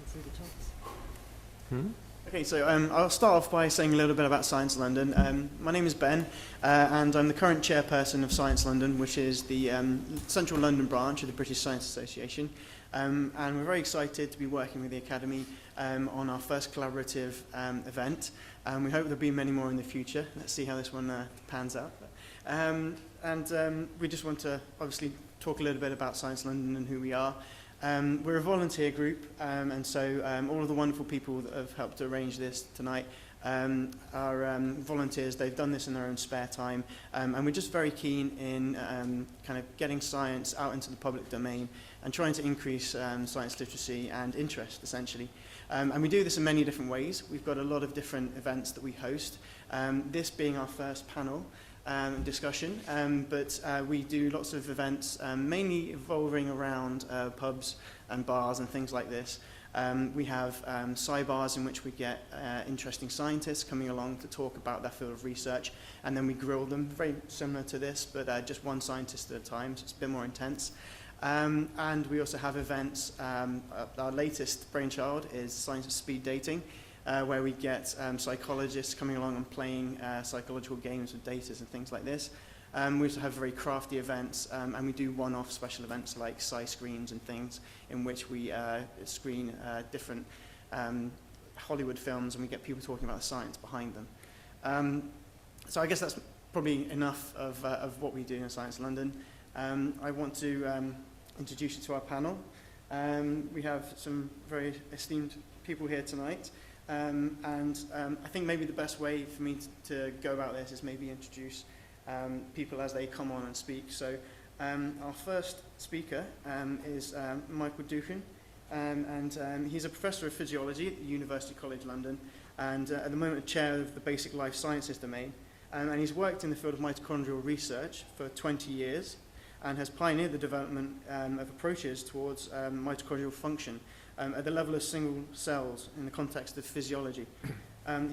through the talks. Okay, so I'll start off by saying a little bit about ScienceLondon. My name is Ben, and I'm the current chairperson of ScienceLondon, which is the Central London branch of the British Science Association. And we're very excited to be working with the Academy on our first collaborative event. And we hope there'll be many more in the future. Let's see how this one pans out. We just want to obviously talk a little bit about ScienceLondon and who we are. We're a volunteer group, and so all of the wonderful people that have helped to arrange this tonight are volunteers. They've done this in their own spare time, and we're just very keen in kind of getting science out into the public domain and trying to increase science literacy and interest, essentially. And we do this in many different ways. We've got a lot of different events that we host, this being our first panel discussion, but we do lots of events, mainly revolving around pubs and bars and things like this. We have sci-bars in which we get interesting scientists coming along to talk about their field of research, and then we grill them, very similar to this, but just one scientist at a time, so it's a bit more intense. And we also have events, our latest brainchild is Science of Speed Dating, where we get psychologists coming along and playing psychological games with data and things like this. We also have very crafty events, and we do one-off special events like sci-screens and things in which we screen different Hollywood films, and we get people talking about the science behind them. So I guess that's probably enough of what we do in ScienceLondon. I want to introduce you to our panel. We have some very esteemed people here tonight. I think maybe the best way for me to go about this is maybe introduce people as they come on and speak. So our first speaker is Michael Duchan, and he's a professor of physiology at the University College London, and at the moment a chair of the basic life sciences domain. And he's worked in the field of mitochondrial research for 20 years and has pioneered the development of approaches towards mitochondrial function at the level of single cells in the context of physiology.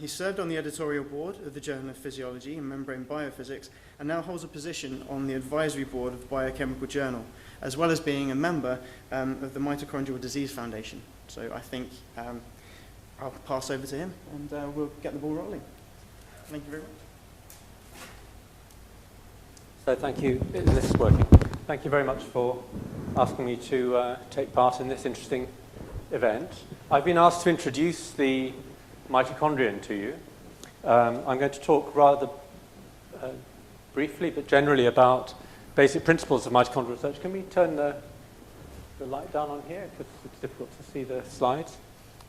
He served on the editorial board of the Journal of Physiology and Membrane Biophysics, and now holds a position on the advisory board of the Biochemical Journal, as well as being a member of the Mitochondrial Disease Foundation. So I think I'll pass over to him, and we'll get the ball rolling. Thank you very much. So thank you. This is working. Thank you very much for asking me to take part in this interesting event. I've been asked to introduce the mitochondrion to you. I'm going to talk rather briefly, but generally about basic principles of mitochondrial research. Can we turn the light down on here? Because it's difficult to see the slides.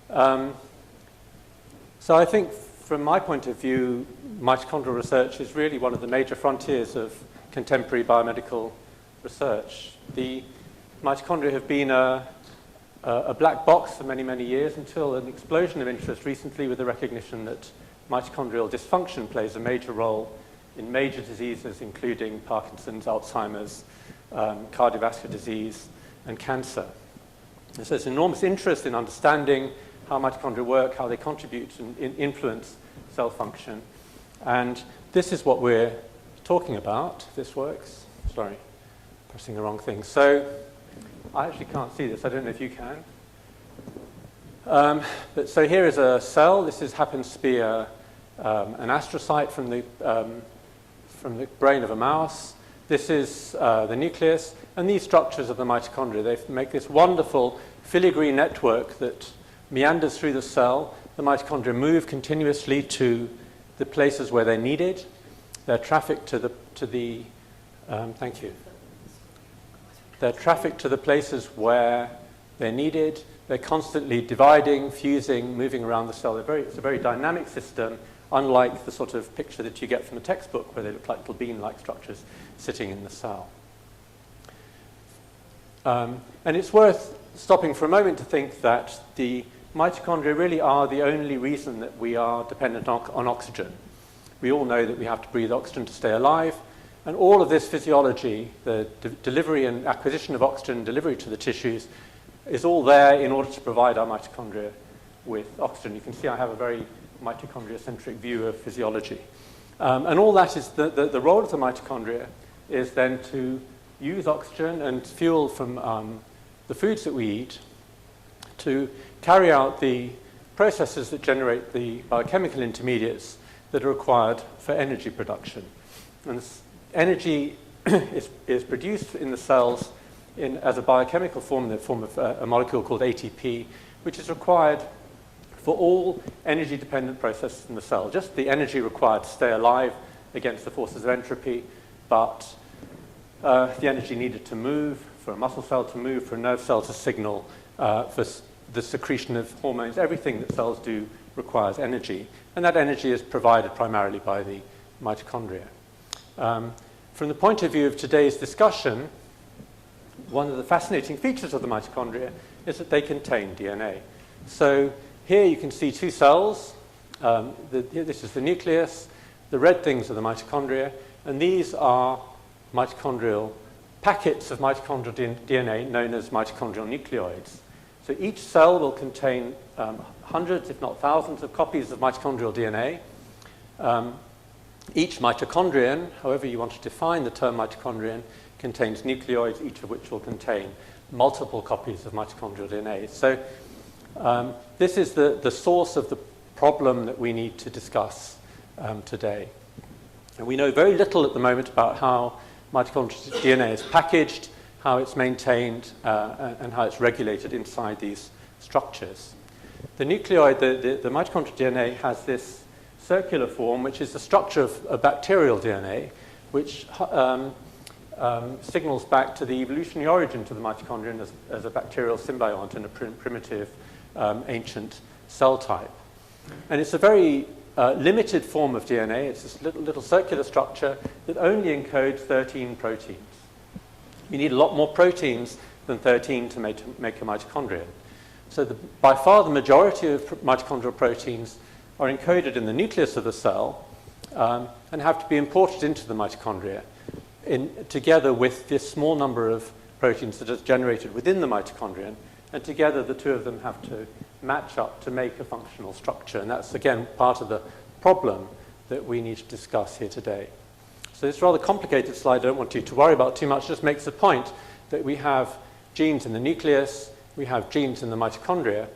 So I think from my point of view, mitochondrial research is really one of the major frontiers of contemporary biomedical research. The mitochondria have been a black box for many, many years until an explosion of interest recently with the recognition that mitochondrial dysfunction plays a major role in major diseases, including Parkinson's, Alzheimer's, cardiovascular disease, and cancer. And so there's enormous interest in understanding how mitochondria work, how they contribute and influence cell function. And this is what we're talking about. This works. Sorry, pressing the wrong thing. So I actually can't see this. I don't know if you can. But so here is a cell. This happens to be an astrocyte from the brain of a mouse. This is the nucleus. And these structures of the mitochondria, they make this wonderful filigree network that meanders through the cell. The mitochondria move continuously to the places where they're needed. They're trafficked to the thank you. They're trafficked to the places where they're needed. They're constantly dividing, fusing, moving around the cell. It's a very dynamic system, unlike the sort of picture that you get from a textbook where they look like little bean-like structures sitting in the cell. And it's worth stopping for a moment to think that the mitochondria really are the only reason that we are dependent on oxygen. We all know that we have to breathe oxygen to stay alive, and all of this physiology, the delivery and acquisition of oxygen, delivery to the tissues, is all there in order to provide our mitochondria with oxygen. You can see I have a very mitochondria-centric view of physiology. And all that is, the role of the mitochondria is then to use oxygen and fuel from the foods that we eat to carry out the processes that generate the biochemical intermediates that are required for energy production. And this energy is produced in the cells as a biochemical form in the form of a molecule called ATP, which is required for all energy-dependent processes in the cell. Just the energy required to stay alive against the forces of entropy, but the energy needed to move, for a muscle cell to move, for a nerve cell to signal, for the secretion of hormones. Everything that cells do requires energy, and that energy is provided primarily by the mitochondria. From the point of view of today's discussion, one of the fascinating features of the mitochondria is that they contain DNA. So here you can see two cells. This is the nucleus. The red things are the mitochondria, and these are mitochondrial packets of mitochondrial DNA known as mitochondrial nucleoids. So each cell will contain hundreds, if not thousands, of copies of mitochondrial DNA. Each mitochondrion, however you want to define the term mitochondrion, contains nucleoids, each of which will contain multiple copies of mitochondrial DNA. So this is the source of the problem that we need to discuss today. And we know very little at the moment about how mitochondrial DNA is packaged, how it's maintained, and how it's regulated inside these structures. The nucleoid, the mitochondrial DNA, has this circular form, which is the structure of a bacterial DNA, which signals back to the evolutionary origin to the mitochondrion as a bacterial symbiont in a primitive ancient cell type. And it's a very limited form of DNA. It's this little circular structure that only encodes 13 proteins. You need a lot more proteins than 13 to make a mitochondria. So by far the majority of mitochondrial proteins are encoded in the nucleus of the cell and have to be imported into the mitochondria together with this small number of proteins that are generated within the mitochondrion, and together the two of them have to match up to make a functional structure. And that's, again, part of the problem that we need to discuss here today. So this rather complicated slide I don't want you to worry about too much, just makes the point that we have genes in the nucleus, we have genes in the mitochondria,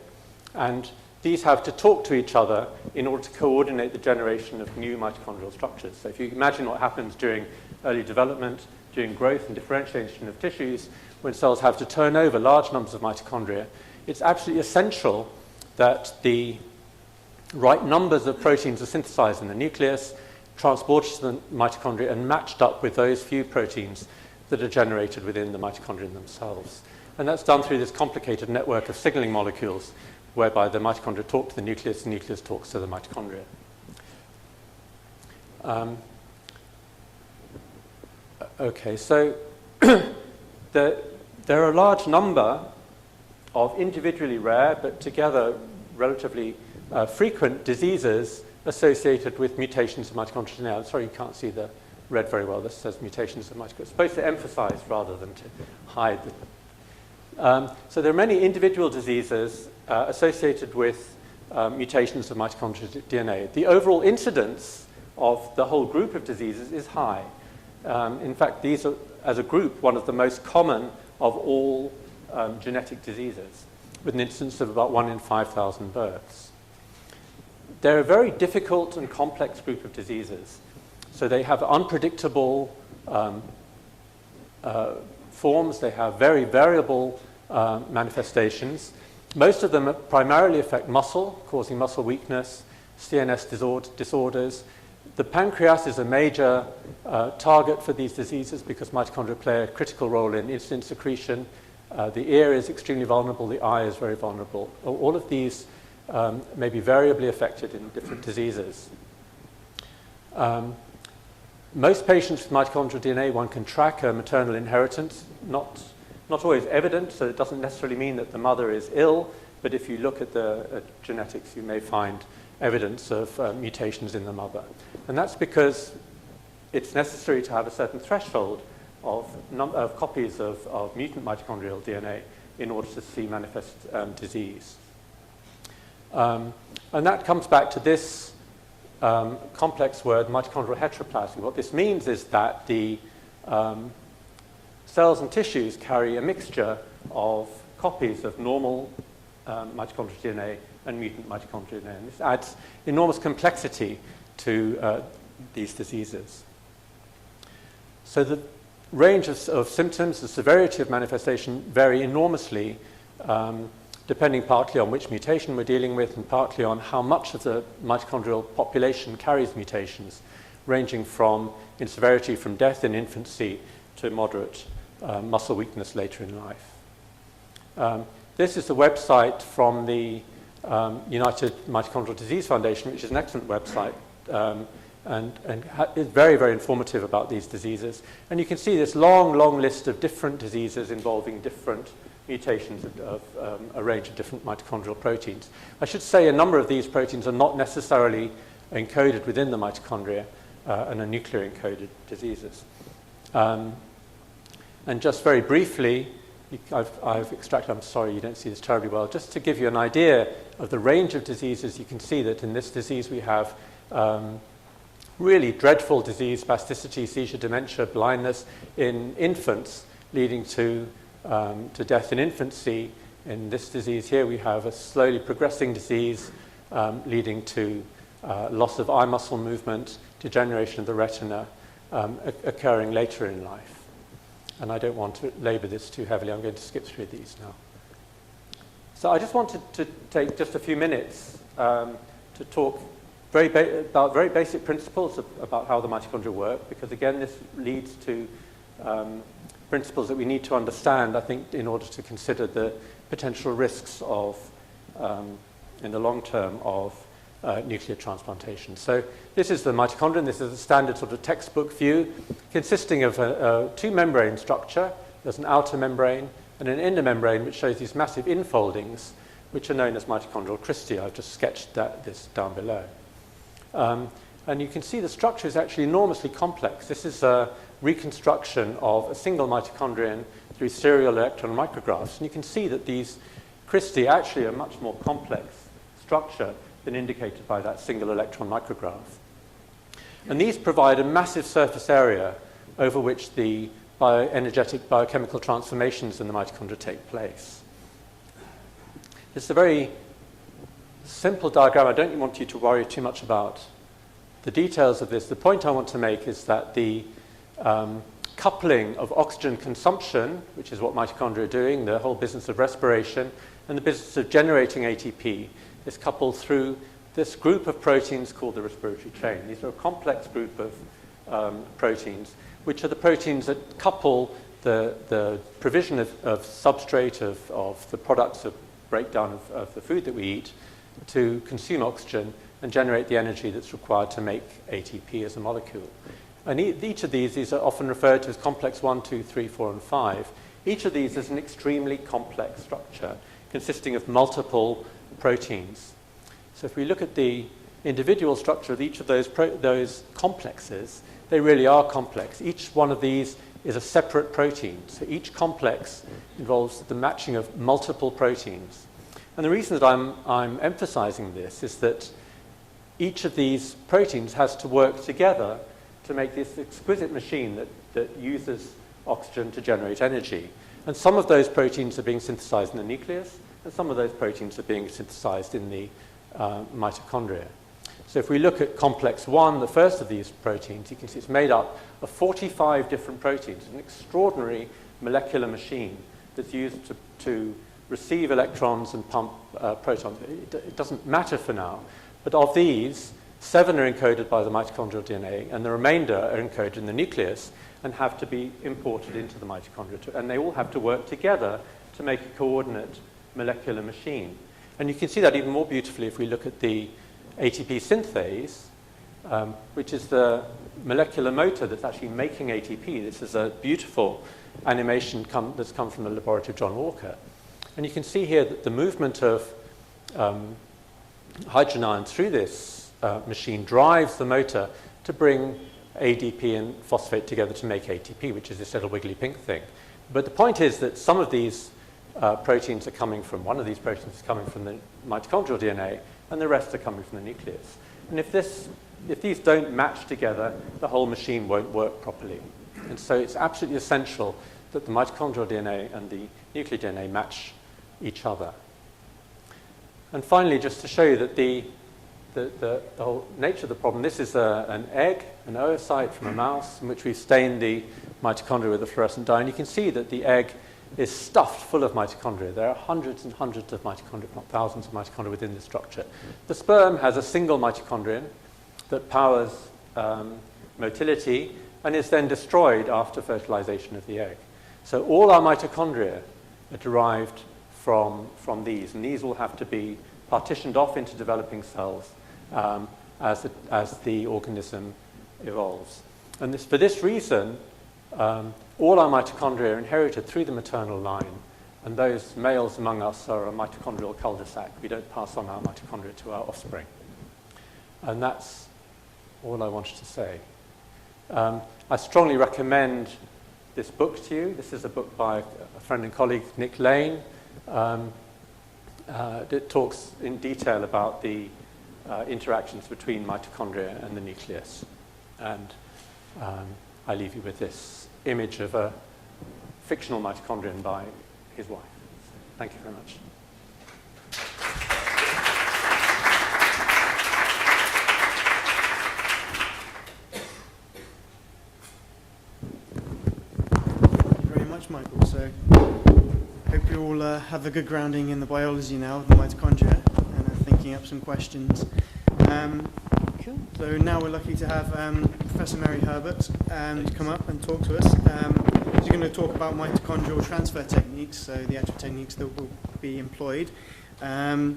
and these have to talk to each other in order to coordinate the generation of new mitochondrial structures. So if you imagine what happens during early development, during growth and differentiation of tissues, when cells have to turn over large numbers of mitochondria, it's absolutely essential that the right numbers of proteins are synthesized in the nucleus, transported to the mitochondria, and matched up with those few proteins that are generated within the mitochondria themselves. And that's done through this complicated network of signaling molecules, whereby the mitochondria talk to the nucleus talks to the mitochondria. Okay, so there are a large number of individually rare, but together relatively frequent diseases associated with mutations of mitochondrial DNA. I'm sorry you can't see the red very well. This says mutations of mitochondria. It's supposed to emphasize rather than to hide. So there are many individual diseases associated with mutations of mitochondrial DNA. The overall incidence of the whole group of diseases is high. In fact, these are, as a group, one of the most common of all genetic diseases, with an incidence of about 1 in 5,000 births. They're a very difficult and complex group of diseases. So they have unpredictable forms. They have very variable manifestations. Most of them primarily affect muscle, causing muscle weakness, CNS disorders. The pancreas is a major target for these diseases because mitochondria play a critical role in insulin secretion. The ear is extremely vulnerable. The eye is very vulnerable. All of these may be variably affected in different diseases. Most patients with mitochondrial DNA, one can track a maternal inheritance, not always evident, so it doesn't necessarily mean that the mother is ill, but if you look at the genetics, you may find evidence of mutations in the mother. And that's because it's necessary to have a certain threshold of copies of mutant mitochondrial DNA in order to see manifest disease. And that comes back to this complex word, mitochondrial heteroplasmy. What this means is that the cells and tissues carry a mixture of copies of normal mitochondrial DNA and mutant mitochondrial DNA. And this adds enormous complexity to these diseases. So the range of symptoms, the severity of manifestation vary enormously, depending partly on which mutation we're dealing with and partly on how much of the mitochondrial population carries mutations, ranging from, in severity, from death in infancy to moderate muscle weakness later in life. This is the website from the United Mitochondrial Disease Foundation, which is an excellent website, and is very, very informative about these diseases. And you can see this long, long list of different diseases involving different mutations of a range of different mitochondrial proteins. I should say a number of these proteins are not necessarily encoded within the mitochondria and are nuclear encoded diseases. And just very briefly, I've extracted, I'm sorry you don't see this terribly well, just to give you an idea of the range of diseases. You can see that in this disease we have really dreadful disease, spasticity, seizure, dementia, blindness in infants, leading to death in infancy. In this disease here, we have a slowly progressing disease leading to loss of eye muscle movement, degeneration of the retina, occurring later in life. And I don't want to labor this too heavily. I'm going to skip through these now. So I just wanted to take just a few minutes to talk about very basic principles about how the mitochondria work, because again, this leads to principles that we need to understand, I think, in order to consider the potential risks of, in the long term, of nuclear transplantation. So this is the mitochondrion. This is a standard sort of textbook view, consisting of a two-membrane structure. There's an outer membrane and an inner membrane, which shows these massive infoldings, which are known as mitochondrial cristae. I've just sketched this down below. And you can see the structure is actually enormously complex. This is a reconstruction of a single mitochondrion through serial electron micrographs. And you can see that these cristae actually are a much more complex structure than indicated by that single electron micrograph. And these provide a massive surface area over which the bioenergetic biochemical transformations in the mitochondria take place. It's a very simple diagram. I don't want you to worry too much about the details of this. The point I want to make is that the coupling of oxygen consumption, which is what mitochondria are doing, the whole business of respiration, and the business of generating ATP, is coupled through this group of proteins called the respiratory chain. These are a complex group of proteins, which are the proteins that couple the provision of substrate of the products of breakdown of the food that we eat to consume oxygen and generate the energy that's required to make ATP as a molecule. And each of these are often referred to as complex 1, 2, 3, 4, and 5. Each of these is an extremely complex structure consisting of multiple proteins. So if we look at the individual structure of each of those complexes, they really are complex. Each one of these is a separate protein. So each complex involves the matching of multiple proteins. And the reason that I'm emphasizing this is that each of these proteins has to work together to make this exquisite machine that uses oxygen to generate energy. And some of those proteins are being synthesized in the nucleus, and some of those proteins are being synthesized in the mitochondria. So if we look at complex 1, the first of these proteins, you can see it's made up of 45 different proteins, an extraordinary molecular machine that's used to receive electrons and pump protons. It doesn't matter for now, but of these, 7 are encoded by the mitochondrial DNA, and the remainder are encoded in the nucleus and have to be imported into the mitochondria. And they all have to work together to make a coordinate molecular machine. And you can see that even more beautifully if we look at the ATP synthase, which is the molecular motor that's actually making ATP. This is a beautiful animation that's come from the laboratory of John Walker. And you can see here that the movement of hydrogen ions through this machine drives the motor to bring ADP and phosphate together to make ATP, which is this little wiggly pink thing. But the point is that some of these proteins are coming from, one of these proteins is coming from the mitochondrial DNA, and the rest are coming from the nucleus. And if these don't match together, the whole machine won't work properly. And so it's absolutely essential that the mitochondrial DNA and the nuclear DNA match each other. And finally, just to show you that the whole nature of the problem, this is an egg, an oocyte from a mouse, in which we've stained the mitochondria with a fluorescent dye. And you can see that the egg is stuffed full of mitochondria. There are hundreds and hundreds of mitochondria, if not thousands of mitochondria within the structure. The sperm has a single mitochondrion that powers motility and is then destroyed after fertilization of the egg. So all our mitochondria are derived from these, and these will have to be partitioned off into developing cells as the organism evolves. And for this reason, all our mitochondria are inherited through the maternal line, and those males among us are a mitochondrial cul-de-sac. We don't pass on our mitochondria to our offspring. And that's all I wanted to say. I strongly recommend this book to you. This is a book by a friend and colleague, Nick Lane. It talks in detail about the interactions between mitochondria and the nucleus. And I leave you with this image of a fictional mitochondrion by his wife. So, thank you very much. Thank you very much, Michael. So, hope you all have a good grounding in the biology now of the mitochondria and are thinking up some questions. Cool. So now we're lucky to have Professor Mary Herbert come up and talk to us. She's going to talk about mitochondrial transfer techniques, so the actual techniques that will be employed. Mary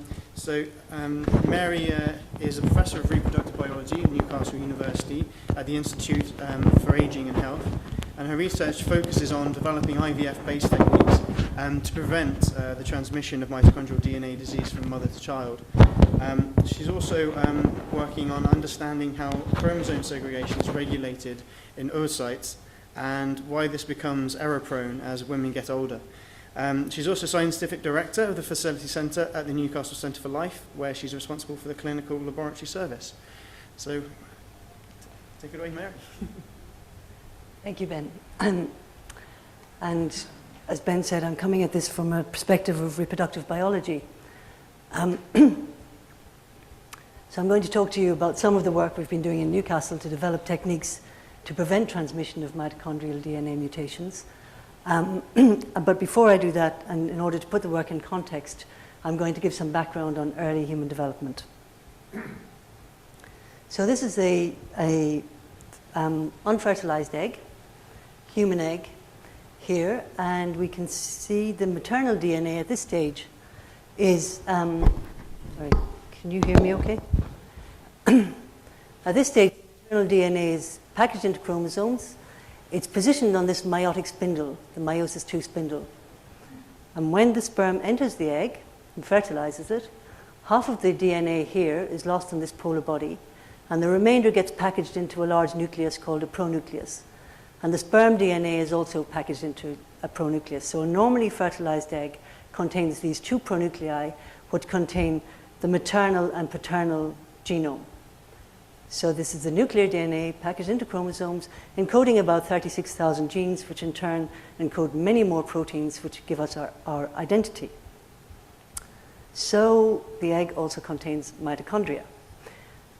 is a professor of reproductive biology at Newcastle University at the Institute for Aging and Health, and her research focuses on developing IVF-based techniques to prevent the transmission of mitochondrial DNA disease from mother to child. She's also working on understanding how chromosome segregation is regulated in oocytes and why this becomes error-prone as women get older. She's also scientific director of the Facility Centre at the Newcastle Centre for Life, where she's responsible for the clinical laboratory service. So, take it away, Mary. Thank you, Ben. And as Ben said, I'm coming at this from a perspective of reproductive biology. So I'm going to talk to you about some of the work we've been doing in Newcastle to develop techniques to prevent transmission of mitochondrial DNA mutations. But before I do that, and in order to put the work in context, I'm going to give some background on early human development. So this is a unfertilized egg, human egg, here, and we can see the maternal DNA at this stage is, sorry, can you hear me okay? At this stage, maternal DNA is packaged into chromosomes. It's positioned on this meiotic spindle, the meiosis II spindle. And when the sperm enters the egg and fertilizes it, half of the DNA here is lost in this polar body, and the remainder gets packaged into a large nucleus called a pronucleus. And the sperm DNA is also packaged into a pronucleus. So a normally fertilized egg contains these two pronuclei, which contain the maternal and paternal genome. So this is the nuclear DNA packaged into chromosomes, encoding about 36,000 genes, which in turn encode many more proteins, which give us our identity. So the egg also contains mitochondria.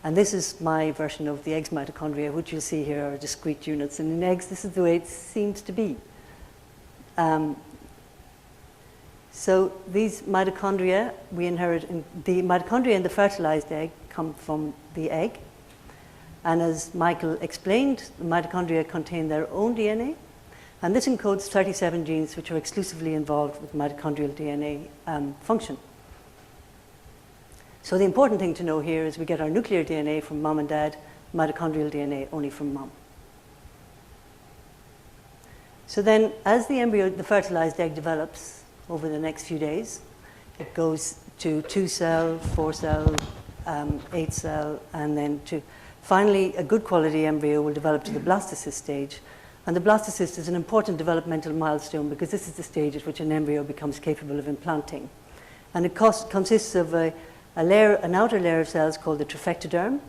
And this is my version of the egg's mitochondria, which you'll see here are discrete units. And in eggs, this is the way it seems to be. So these mitochondria, we inherit, the mitochondria in the fertilized egg come from the egg. And as Michael explained, the mitochondria contain their own DNA. And this encodes 37 genes which are exclusively involved with mitochondrial DNA function. So the important thing to know here is we get our nuclear DNA from mom and dad, mitochondrial DNA only from mom. So then as the embryo, the fertilized egg develops over the next few days, it goes to 2-cell, 4-cell, 8-cell, and then to finally a good quality embryo will develop to the blastocyst stage. And the blastocyst is an important developmental milestone because this is the stage at which an embryo becomes capable of implanting. And it consists of an outer layer of cells called the trophectoderm,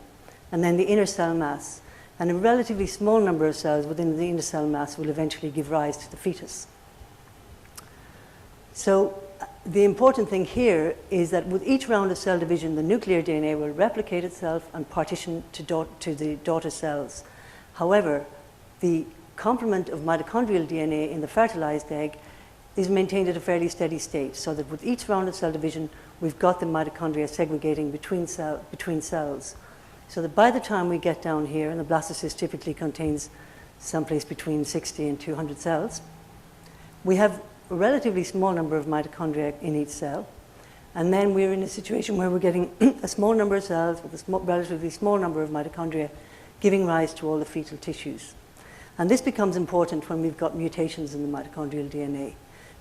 and then the inner cell mass. And a relatively small number of cells within the inner cell mass will eventually give rise to the fetus. So the important thing here is that with each round of cell division, the nuclear DNA will replicate itself and partition to the daughter cells. However, the complement of mitochondrial DNA in the fertilized egg is maintained at a fairly steady state, so that with each round of cell division, we've got the mitochondria segregating between cells. So that by the time we get down here, and the blastocyst typically contains someplace between 60 and 200 cells, we have a relatively small number of mitochondria in each cell, and then we're in a situation where we're getting a small number of cells with a relatively small number of mitochondria giving rise to all the fetal tissues. And this becomes important when we've got mutations in the mitochondrial DNA.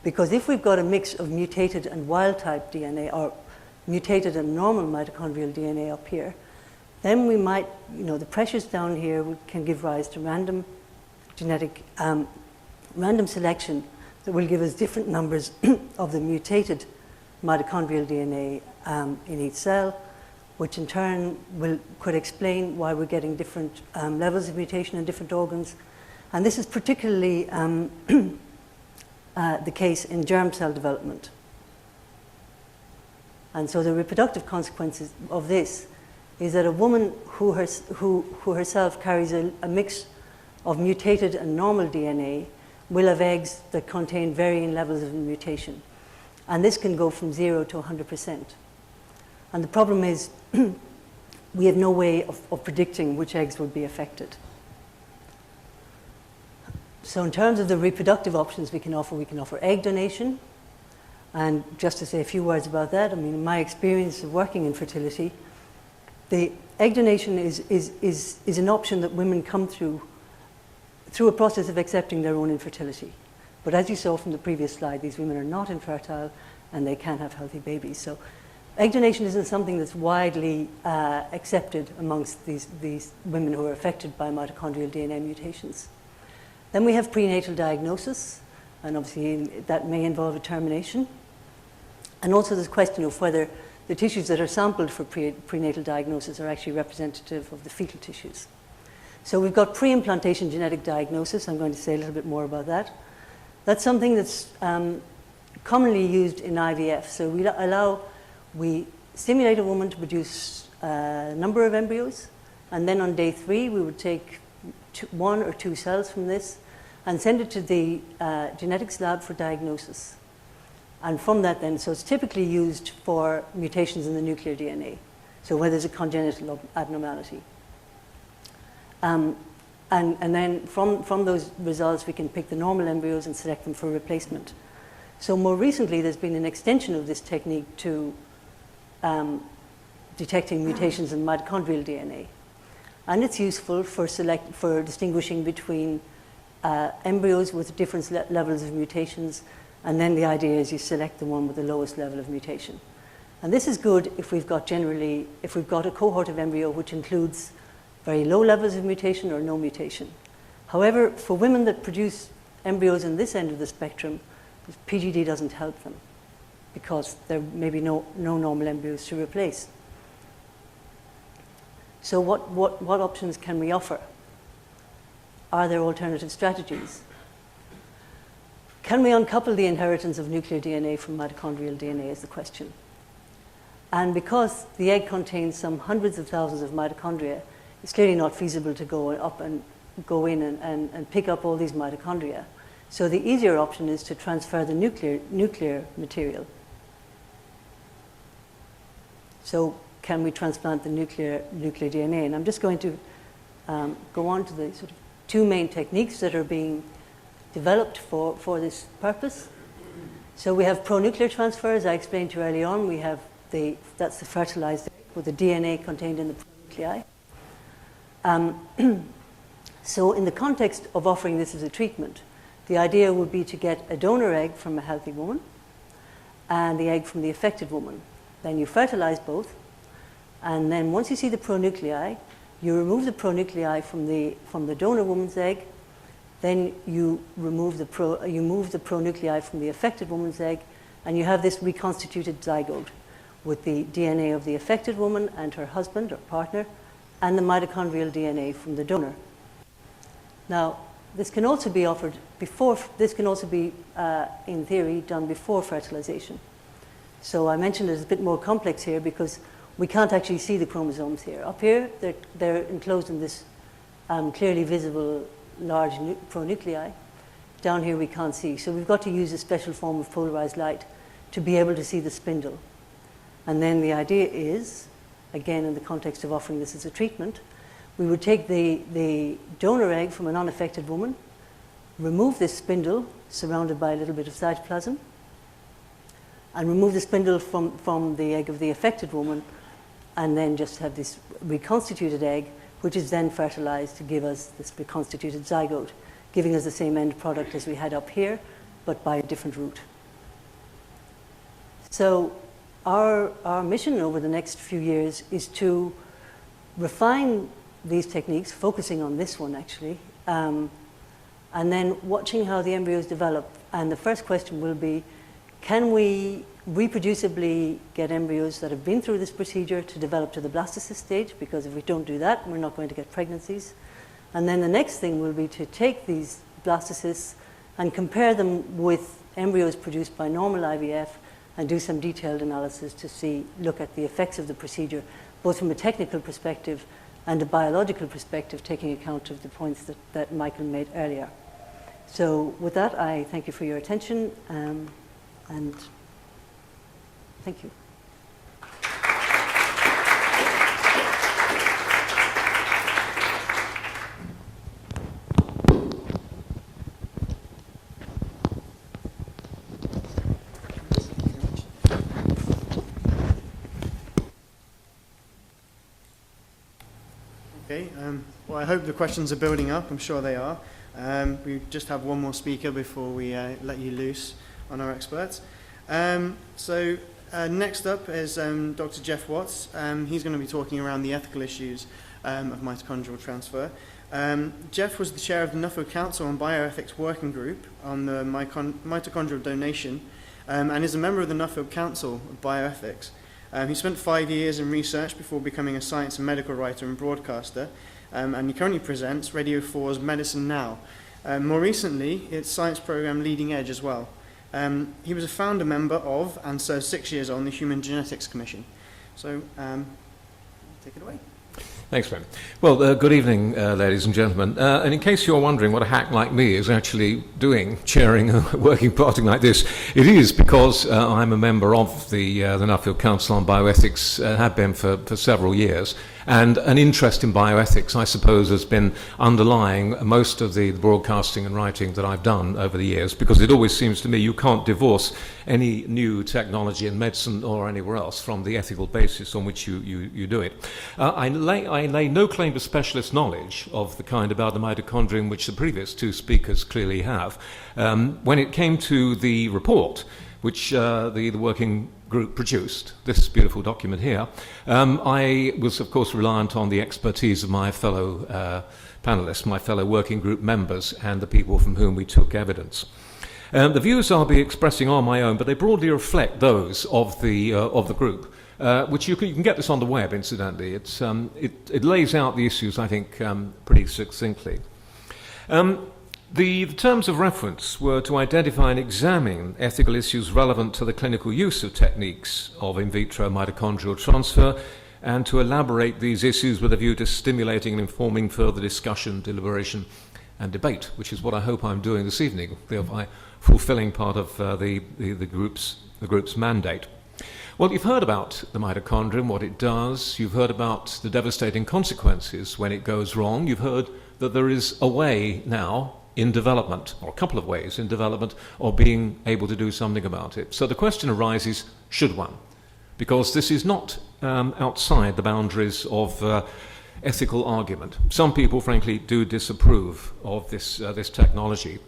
Because if we've got a mix of mutated and wild-type DNA, or mutated and normal mitochondrial DNA up here, then we might, the pressures down here can give rise to random genetic, random selection that will give us different numbers of the mutated mitochondrial DNA in each cell, which in turn could explain why we're getting different levels of mutation in different organs. And this is particularly the case in germ cell development. And so the reproductive consequences of this is that a woman who herself carries a mix of mutated and normal DNA will have eggs that contain varying levels of mutation. And this can go from 0 to 100%. And the problem is we have no way of predicting which eggs will be affected. So in terms of the reproductive options we can offer egg donation. And just to say a few words about that, I mean, in my experience of working in fertility, the egg donation is an option that women come through a process of accepting their own infertility. But as you saw from the previous slide, these women are not infertile and they can't have healthy babies. So egg donation isn't something that's widely accepted amongst these women who are affected by mitochondrial DNA mutations. Then we have prenatal diagnosis, and obviously that may involve a termination. And also this question of whether the tissues that are sampled for prenatal diagnosis are actually representative of the fetal tissues. So we've got pre-implantation genetic diagnosis. I'm going to say a little bit more about that. That's something that's commonly used in IVF. So we stimulate a woman to produce a number of embryos, and then on day 3 we would take 1 or 2 cells from this and send it to the genetics lab for diagnosis. And from that then, so it's typically used for mutations in the nuclear DNA, so where there's a congenital abnormality. And then from those results we can pick the normal embryos and select them for replacement. So more recently there's been an extension of this technique to detecting mutations in mitochondrial DNA. And it's useful for distinguishing between embryos with different levels of mutations, and then the idea is you select the one with the lowest level of mutation. And this is good if we've got a cohort of embryo which includes very low levels of mutation or no mutation. However, for women that produce embryos in this end of the spectrum, PGD doesn't help them because there may be no normal embryos to replace. So what options can we offer? Are there alternative strategies? Can we uncouple the inheritance of nuclear DNA from mitochondrial DNA is the question. And because the egg contains some hundreds of thousands of mitochondria, it's clearly not feasible to go up and go in and pick up all these mitochondria. So the easier option is to transfer the nuclear material. So can we transplant the nuclear DNA? And I'm just going to go on to the sort of 2 main techniques that are being developed for this purpose. So we have pronuclear transfer, as I explained to you early on. We have that's the fertilized egg with the DNA contained in the pronuclei. So in the context of offering this as a treatment, the idea would be to get a donor egg from a healthy woman and the egg from the affected woman. Then you fertilize both, and then once you see the pronuclei, you remove the pronuclei from the donor woman's egg. Then you move the pronuclei from the affected woman's egg, and you have this reconstituted zygote with the DNA of the affected woman and her husband or partner, and the mitochondrial DNA from the donor. Now, this can also be offered before. This can also be, in theory, done before fertilization. So I mentioned it's a bit more complex here because we can't actually see the chromosomes here. Up here, they're enclosed in this clearly visible large pronuclei. Down here we can't see. So we've got to use a special form of polarized light to be able to see the spindle. And then the idea is, again in the context of offering this as a treatment, we would take the donor egg from an unaffected woman, remove this spindle surrounded by a little bit of cytoplasm, and remove the spindle from the egg of the affected woman, and then just have this reconstituted egg, which is then fertilized to give us this reconstituted zygote, giving us the same end product as we had up here, but by a different route. So our mission over the next few years is to refine these techniques, focusing on this one actually, and then watching how the embryos develop. And the first question will be, can we reproducibly get embryos that have been through this procedure to develop to the blastocyst stage? Because if we don't do that, we're not going to get pregnancies. And then the next thing will be to take these blastocysts and compare them with embryos produced by normal IVF and do some detailed analysis to look at the effects of the procedure, both from a technical perspective and a biological perspective, taking account of the points that Michael made earlier. So with that, I thank you for your attention, and thank you. Okay, well, I hope the questions are building up. I'm sure they are. We just have one more speaker before we let you loose on our experts. So next up is Dr. Jeff Watts. He's going to be talking around the ethical issues of mitochondrial transfer. Jeff was the chair of the Nuffield Council on Bioethics Working Group on the mitochondrial donation and is a member of the Nuffield Council of Bioethics. He spent 5 years in research before becoming a science and medical writer and broadcaster, and he currently presents Radio 4's Medicine Now. More recently, its science program Leading Edge as well. He was a founder member of, and served 6 years on, the Human Genetics Commission. So, take it away. Thanks, Ben. Well, good evening, ladies and gentlemen. And in case you're wondering what a hack like me is actually doing, chairing a working party like this, it is because I'm a member of the Nuffield Council on Bioethics, have been for several years. And an interest in bioethics, I suppose, has been underlying most of the broadcasting and writing that I've done over the years, because it always seems to me you can't divorce any new technology in medicine or anywhere else from the ethical basis on which you do it. I lay no claim to specialist knowledge of the kind about the mitochondrion which the previous two speakers clearly have. When it came to the report, which the working group produced, this beautiful document here, I was, of course, reliant on the expertise of my fellow panelists, my fellow working group members, and the people from whom we took evidence. The views I'll be expressing are my own, but they broadly reflect those of the group, which you can get this on the web, incidentally. It lays out the issues, I think, pretty succinctly. The terms of reference were to identify and examine ethical issues relevant to the clinical use of techniques of in vitro mitochondrial transfer, and to elaborate these issues with a view to stimulating and informing further discussion, deliberation, and debate, which is what I hope I'm doing this evening, thereby fulfilling part of the group's mandate. Well, you've heard about the mitochondrion, what it does. You've heard about the devastating consequences when it goes wrong. You've heard that there is a way now in development, or a couple of ways in development, of being able to do something about it. So the question arises, should one? Because this is not outside the boundaries of ethical argument. Some people, frankly, do disapprove of this technology.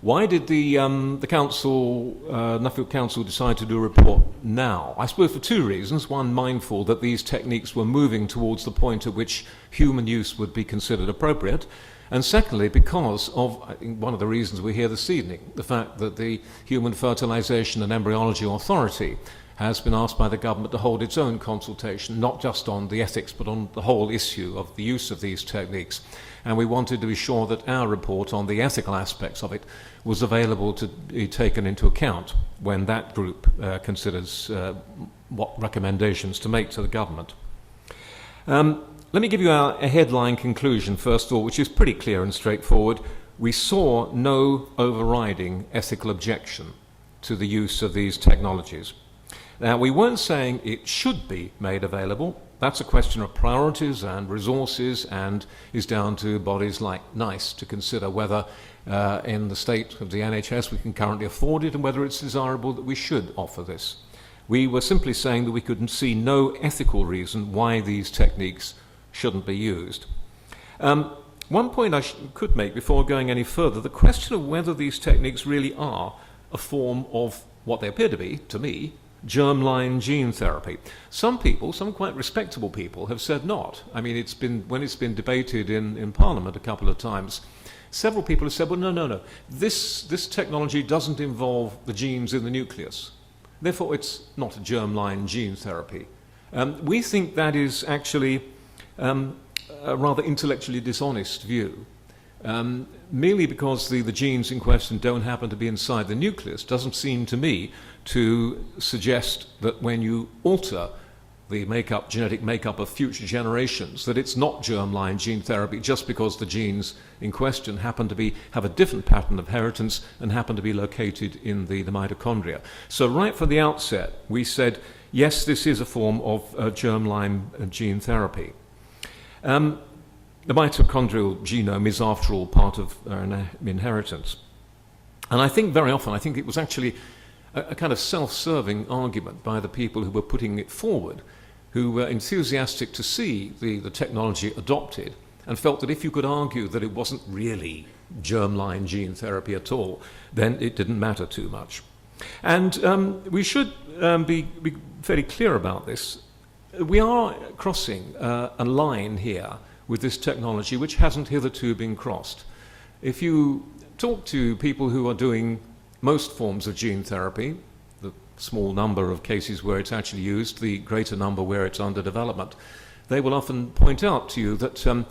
Why did the Nuffield Council decide to do a report now? I suppose for two reasons. One, mindful that these techniques were moving towards the point at which human use would be considered appropriate. And secondly, because of, I think, one of the reasons we're here this evening, the fact that the Human Fertilization and Embryology Authority has been asked by the government to hold its own consultation, not just on the ethics, but on the whole issue of the use of these techniques. And we wanted to be sure that our report on the ethical aspects of it was available to be taken into account when that group considers what recommendations to make to the government. Let me give you a headline conclusion, first of all, which is pretty clear and straightforward. We saw no overriding ethical objection to the use of these technologies. Now, we weren't saying it should be made available. That's a question of priorities and resources, and is down to bodies like NICE to consider whether in the state of the NHS we can currently afford it and whether it's desirable that we should offer this. We were simply saying that we could see no ethical reason why these techniques shouldn't be used. One point I could make before going any further, the question of whether these techniques really are a form of what they appear to be, to me, germline gene therapy. Some people, some quite respectable people, have said not. I mean, when it's been debated in Parliament a couple of times, several people have said, well, no, this technology doesn't involve the genes in the nucleus. Therefore, it's not a germline gene therapy. We think that is actually a rather intellectually dishonest view. Merely because the genes in question don't happen to be inside the nucleus doesn't seem to me to suggest that when you alter the genetic makeup of future generations, that it's not germline gene therapy just because the genes in question happen to have a different pattern of inheritance and happen to be located in the mitochondria. So right from the outset, we said, yes, this is a form of germline gene therapy. The mitochondrial genome is, after all, part of inheritance. And I think very often, it was actually a kind of self-serving argument by the people who were putting it forward, who were enthusiastic to see the technology adopted and felt that if you could argue that it wasn't really germline gene therapy at all, then it didn't matter too much. And we should be fairly clear about this. We are crossing a line here with this technology which hasn't hitherto been crossed. If you talk to people who are doing most forms of gene therapy, the small number of cases where it's actually used, the greater number where it's under development, they will often point out to you that, to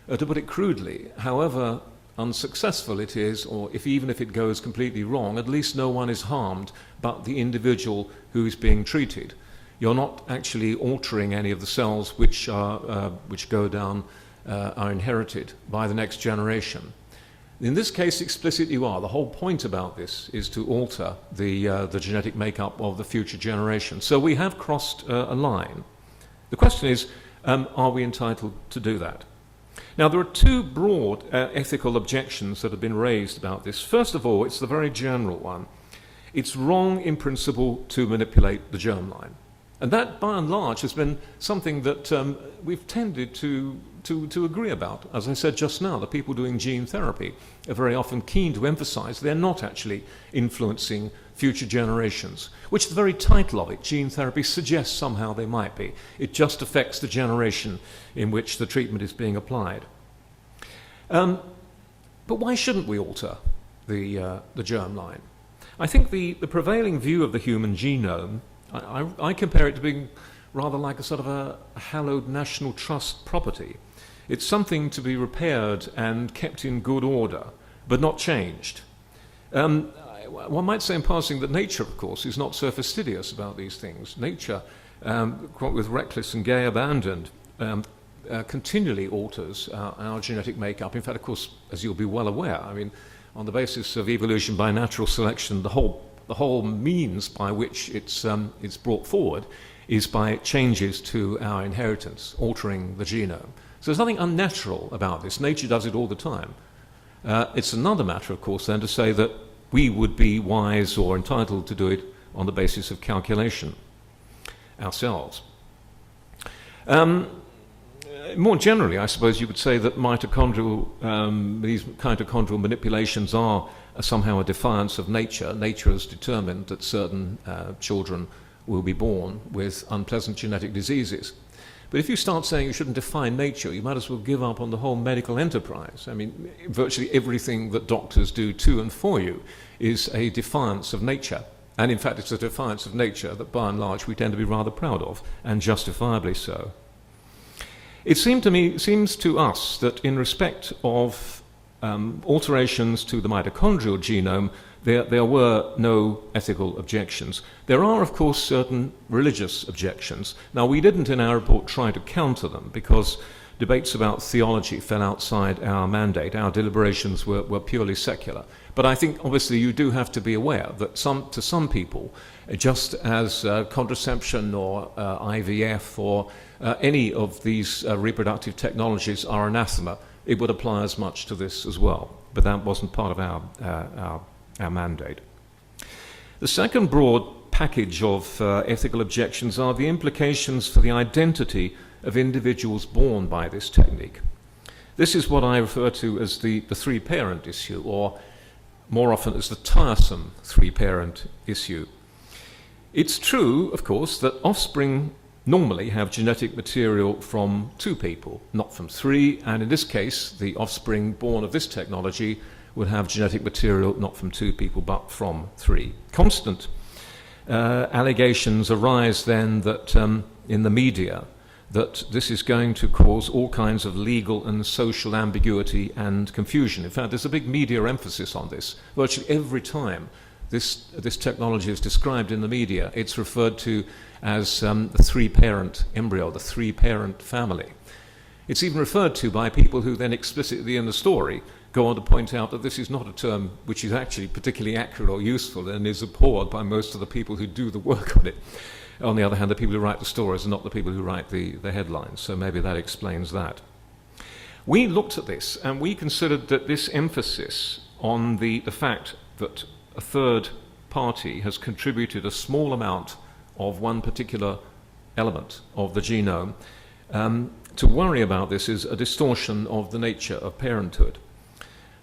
put it crudely, however unsuccessful it is, or even if it goes completely wrong, at least no one is harmed but the individual who is being treated. You're not actually altering any of the cells which go down, are inherited by the next generation. In this case, explicitly you are. The whole point about this is to alter the genetic makeup of the future generation. So we have crossed a line. The question is, are we entitled to do that? Now, there are two broad ethical objections that have been raised about this. First of all, it's the very general one. It's wrong in principle to manipulate the germline. And that, by and large, has been something that we've tended to agree about. As I said just now, the people doing gene therapy are very often keen to emphasize they're not actually influencing future generations, which the very title of it, gene therapy, suggests somehow they might be. It just affects the generation in which the treatment is being applied. But why shouldn't we alter the germline? I think the prevailing view of the human genome, I compare it to being rather like a sort of a hallowed national trust property. It's something to be repaired and kept in good order, but not changed. One might say in passing that nature, of course, is not so fastidious about these things. Nature, with reckless and gay abandon, continually alters our genetic makeup. In fact, of course, as you'll be well aware, on the basis of evolution by natural selection, the whole means by which it's brought forward is by changes to our inheritance, altering the genome. So there's nothing unnatural about this. Nature does it all the time. It's another matter, of course, then, to say that we would be wise or entitled to do it on the basis of calculation ourselves. More generally, I suppose you could say that these mitochondrial manipulations are somehow a defiance of nature. Nature has determined that certain children will be born with unpleasant genetic diseases. But if you start saying you shouldn't define nature, you might as well give up on the whole medical enterprise. Virtually everything that doctors do to and for you is a defiance of nature. And in fact, it's a defiance of nature that by and large we tend to be rather proud of, and justifiably so. It seems to us that in respect of alterations to the mitochondrial genome, there were no ethical objections. There are, of course, certain religious objections. Now, we didn't in our report try to counter them because debates about theology fell outside our mandate. Our deliberations were purely secular. But I think, obviously, you do have to be aware that to some people, just as contraception or IVF or any of these reproductive technologies are anathema, it would apply as much to this as well. But that wasn't part of our mandate. The second broad package of ethical objections are the implications for the identity of individuals born by this technique. This is what I refer to as the three-parent issue, or more often as the tiresome three-parent issue. It's true, of course, that offspring normally have genetic material from two people, not from three, and in this case, the offspring born of this technology would have genetic material not from two people, but from three. Constant allegations arise then that in the media, that this is going to cause all kinds of legal and social ambiguity and confusion. In fact, there's a big media emphasis on this. Virtually every time this technology is described in the media, it's referred to as the three-parent embryo, the three-parent family. It's even referred to by people who then explicitly in the story go on to point out that this is not a term which is actually particularly accurate or useful and is abhorred by most of the people who do the work on it. On the other hand, the people who write the stories are not the people who write the headlines, so maybe that explains that. We looked at this and we considered that this emphasis on the fact that a third party has contributed a small amount of one particular element of the genome, to worry about this is a distortion of the nature of parenthood.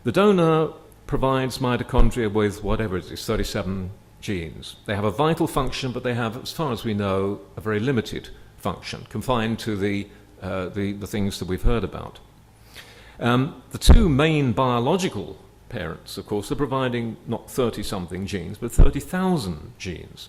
The donor provides mitochondria with whatever it is, 37 genes. They have a vital function, but they have, as far as we know, a very limited function, confined to the things that we've heard about. The two main biological parents, of course, are providing not 30-something genes, but 30,000 genes.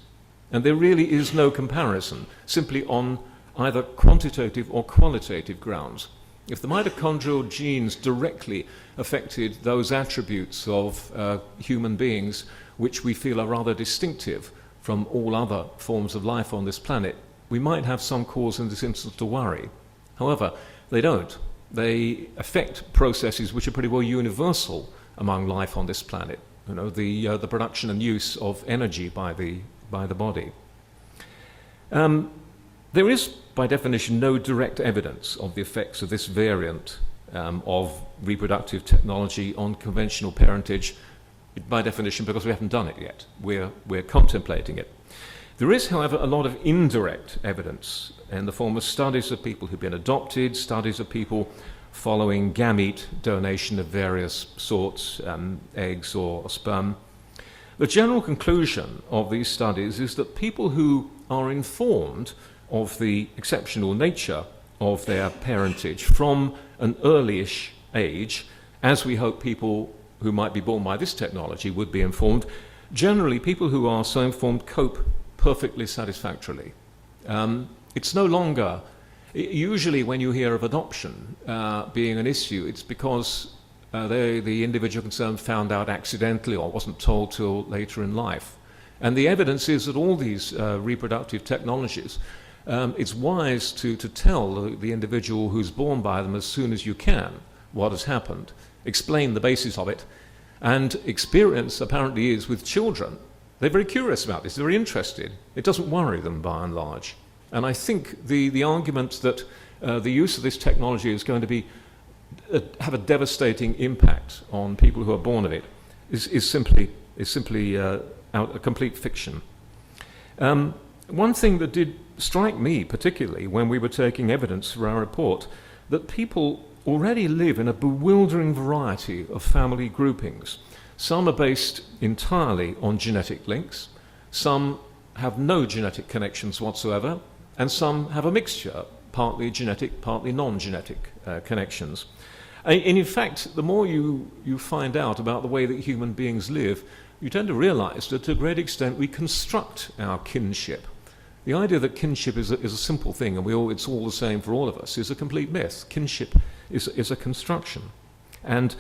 And there really is no comparison, simply on either quantitative or qualitative grounds. If the mitochondrial genes directly affected those attributes of human beings which we feel are rather distinctive from all other forms of life on this planet, we might have some cause in this instance to worry. However, they don't. They affect processes which are pretty well universal among life on this planet. You know, the production and use of energy by the body. There is, by definition, no direct evidence of the effects of this variant of reproductive technology on conventional parentage, by definition, because we haven't done it yet. We're contemplating it. There is, however, a lot of indirect evidence in the form of studies of people who've been adopted, studies of people following gamete donation of various sorts, eggs or sperm. The general conclusion of these studies is that people who are informed of the exceptional nature of their parentage from an early-ish age, as we hope people who might be born by this technology would be informed, generally people who are so informed cope perfectly satisfactorily. It's no longer, usually when you hear of adoption being an issue, it's because the individual concerned found out accidentally or wasn't told till later in life. And the evidence is that all these reproductive technologies, it's wise to tell the individual who's born by them as soon as you can what has happened, explain the basis of it, and experience apparently is with children. They're very curious about this, they're very interested. It doesn't worry them by and large. And I think the argument that the use of this technology is going to have a devastating impact on people who are born of it is simply a complete fiction. One thing that did strike me particularly when we were taking evidence for our report, that people already live in a bewildering variety of family groupings. Some are based entirely on genetic links, some have no genetic connections whatsoever, and some have a mixture, partly genetic, partly non-genetic connections. And in fact, the more you find out about the way that human beings live, you tend to realize that to a great extent we construct our kinship. The idea that kinship is a simple thing and it's all the same for all of us is a complete myth. Kinship is a construction. And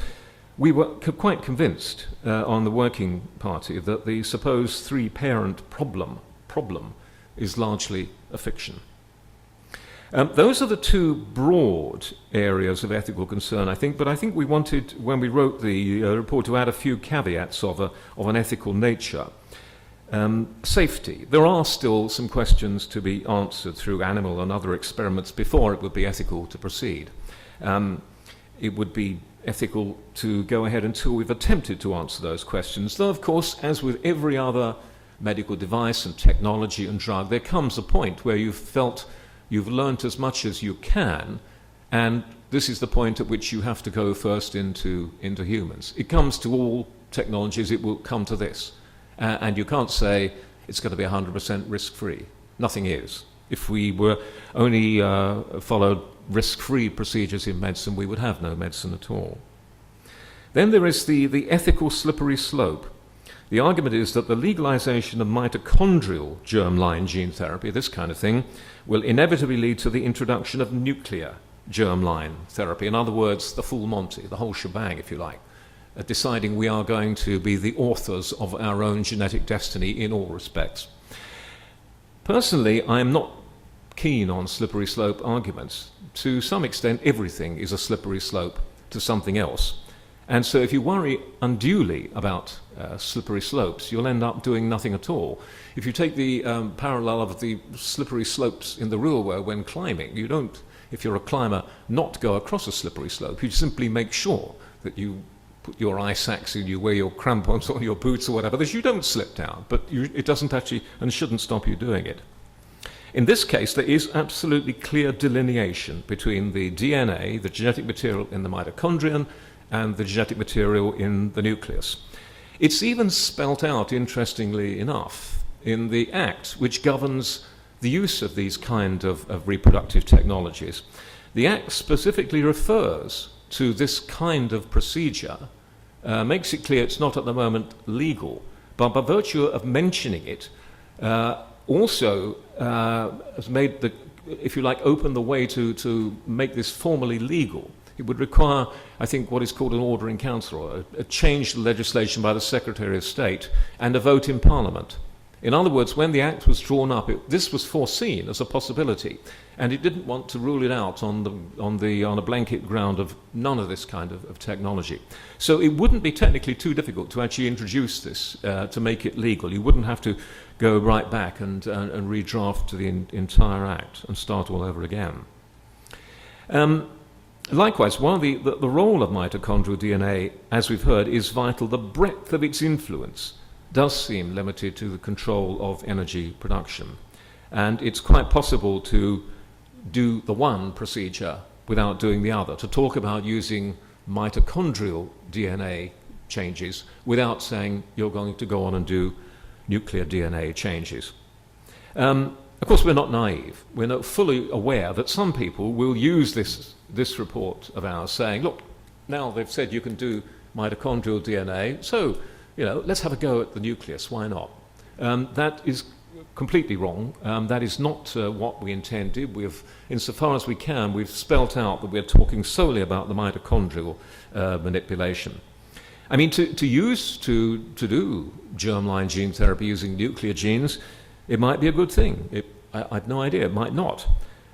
we were quite convinced on the working party that the supposed three-parent problem is largely a fiction. Those are the two broad areas of ethical concern, I think, but I think we wanted, when we wrote the report, to add a few caveats of an ethical nature. Safety. There are still some questions to be answered through animal and other experiments before it would be ethical to proceed. It would be ethical to go ahead until we've attempted to answer those questions, though, of course, as with every other medical device and technology and drug, there comes a point where you've felt you've learnt as much as you can, and this is the point at which you have to go first into humans. It comes to all technologies, it will come to this. And you can't say it's going to be 100% risk-free. Nothing is. If we were only followed risk-free procedures in medicine, we would have no medicine at all. Then there is the ethical slippery slope. The argument is that the legalization of mitochondrial germline gene therapy, this kind of thing, will inevitably lead to the introduction of nuclear germline therapy. In other words, the full Monty, the whole shebang, if you like, deciding we are going to be the authors of our own genetic destiny in all respects. Personally, I am not keen on slippery slope arguments. To some extent, everything is a slippery slope to something else. And so if you worry unduly about slippery slopes, you'll end up doing nothing at all. If you take the parallel of the slippery slopes in the real world when climbing, you don't, if you're a climber, not go across a slippery slope. You simply make sure that you put your eye sacks in, you wear your crampons on your boots or whatever, that you don't slip down, but it doesn't actually and shouldn't stop you doing it. In this case, there is absolutely clear delineation between the DNA, the genetic material in the mitochondrion, and the genetic material in the nucleus. It's even spelt out, interestingly enough, in the Act which governs the use of these kind of reproductive technologies. The Act specifically refers to this kind of procedure, makes it clear it's not at the moment legal, but by virtue of mentioning it, also has made the, if you like, open the way to make this formally legal. It would require, I think, what is called an order in council, or a change to legislation by the Secretary of State, and a vote in Parliament. In other words, when the Act was drawn up, this was foreseen as a possibility, and it didn't want to rule it out on a blanket ground of none of this kind of technology. So it wouldn't be technically too difficult to actually introduce this, to make it legal. You wouldn't have to go right back and redraft the entire Act and start all over again. Likewise, while the role of mitochondrial DNA, as we've heard, is vital, the breadth of its influence does seem limited to the control of energy production. And it's quite possible to do the one procedure without doing the other, to talk about using mitochondrial DNA changes without saying you're going to go on and do nuclear DNA changes. Of course, we're not naive. We're not fully aware that some people will use this report of ours saying, look, now they've said you can do mitochondrial DNA, so, let's have a go at the nucleus, why not? That is completely wrong. That is not what we intended. Insofar as we can, we've spelt out that we're talking solely about the mitochondrial manipulation. I mean, to do germline gene therapy using nuclear genes, it might be a good thing. I've no idea, it might not.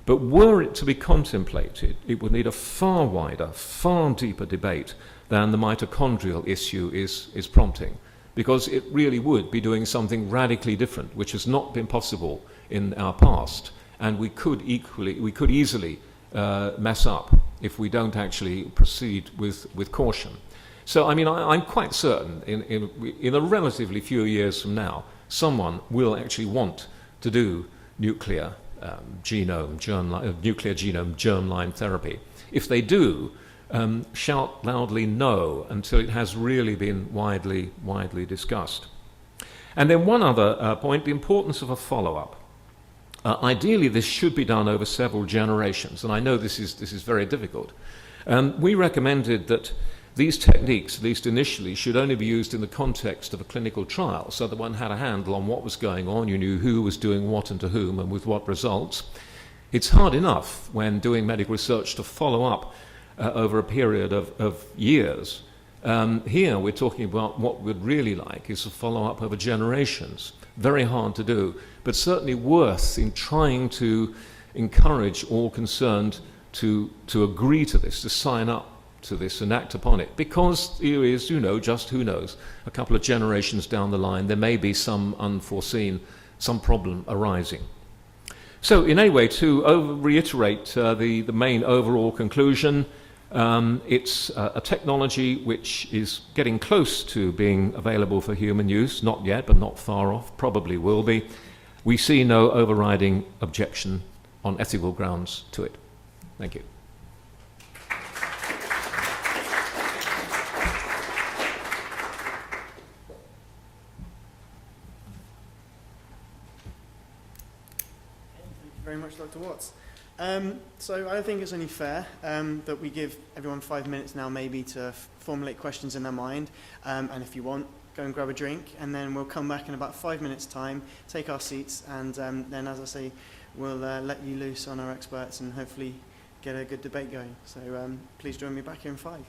But were it to be contemplated, it would need a far wider, far deeper debate than the mitochondrial issue is prompting, because it really would be doing something radically different, which has not been possible in our past, and we could easily mess up if we don't actually proceed with caution. So, I mean, I'm quite certain in a relatively few years from now, someone will actually want to do nuclear genome germline therapy. If they do, shout loudly no until it has really been widely discussed. And then one other point, the importance of a follow-up. Ideally, this should be done over several generations, and I know this is very difficult. We recommended that these techniques, at least initially, should only be used in the context of a clinical trial, so that one had a handle on what was going on, you knew who was doing what and to whom and with what results. It's hard enough when doing medical research to follow up over a period of years. Here we're talking about what we'd really like is a follow-up over generations. Very hard to do, but certainly worth in trying to encourage all concerned to agree to this, to sign up to this and act upon it, because there is, just who knows, a couple of generations down the line, there may be some unforeseen, some problem arising. So in any way, to reiterate the main overall conclusion, it's a technology which is getting close to being available for human use, not yet, but not far off, probably will be. We see no overriding objection on ethical grounds to it. Thank you. Very much, Dr. Watts. So I think it's only fair that we give everyone 5 minutes now maybe to formulate questions in their mind, and if you want, go and grab a drink, and then we'll come back in about 5 minutes' time, take our seats, and then, as I say, we'll let you loose on our experts and hopefully get a good debate going. So please join me back here in 5.